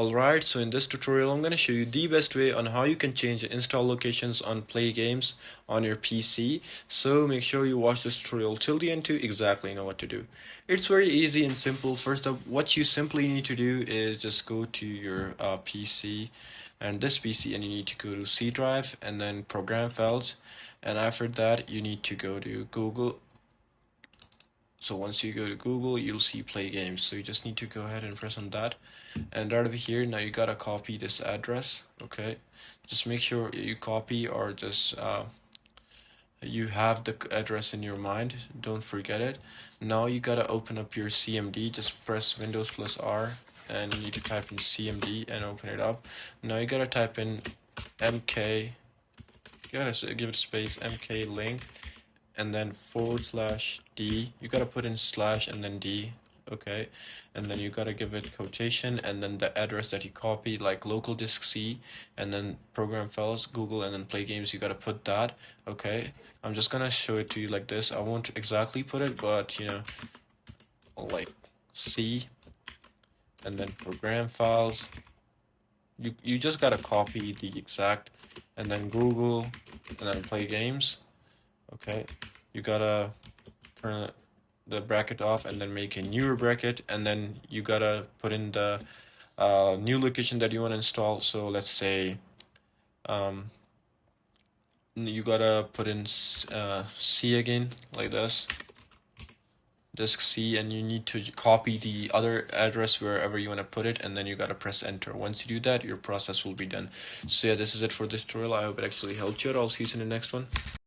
Alright, so in this tutorial I'm going to show you the best way on how you can change the install locations on Play Games on your PC. So make sure you watch this tutorial till the end to exactly know what to do. It's very easy and simple. First up, what you simply need to do is just go to your PC and this PC, and you need to go to C drive and then program files, and after that you need to go to Google. So once you go to Google, you'll see Play Games. So you just need to go ahead and press on that. And right over here, now you gotta copy this address, okay? Just make sure you copy or just you have the address in your mind. Don't forget it. Now you gotta open up your CMD. Just press Windows plus R and you need to type in CMD and open it up. Now you gotta type in MK. You gotta give it a space, MK link, and then /D. You gotta put in slash and then D, okay? And then you gotta give it quotation and then the address that you copied, like local disk C, and then program files, Google, and then Play Games. You gotta put that, okay? I'm just gonna show it to you like this. I won't exactly put it, but you know, like C, and then program files. You just gotta copy the exact, and then Google, and then Play Games. Okay, you gotta turn the bracket off and then make a newer bracket, and then you gotta put in the new location that you want to install. So let's say you gotta put in C again, like this, disk C, and you need to copy the other address wherever you want to put it, and then you gotta press enter. Once you do that, your process will be done. So yeah, this is it for this tutorial. I hope it actually helped you out. I'll see you in the next one.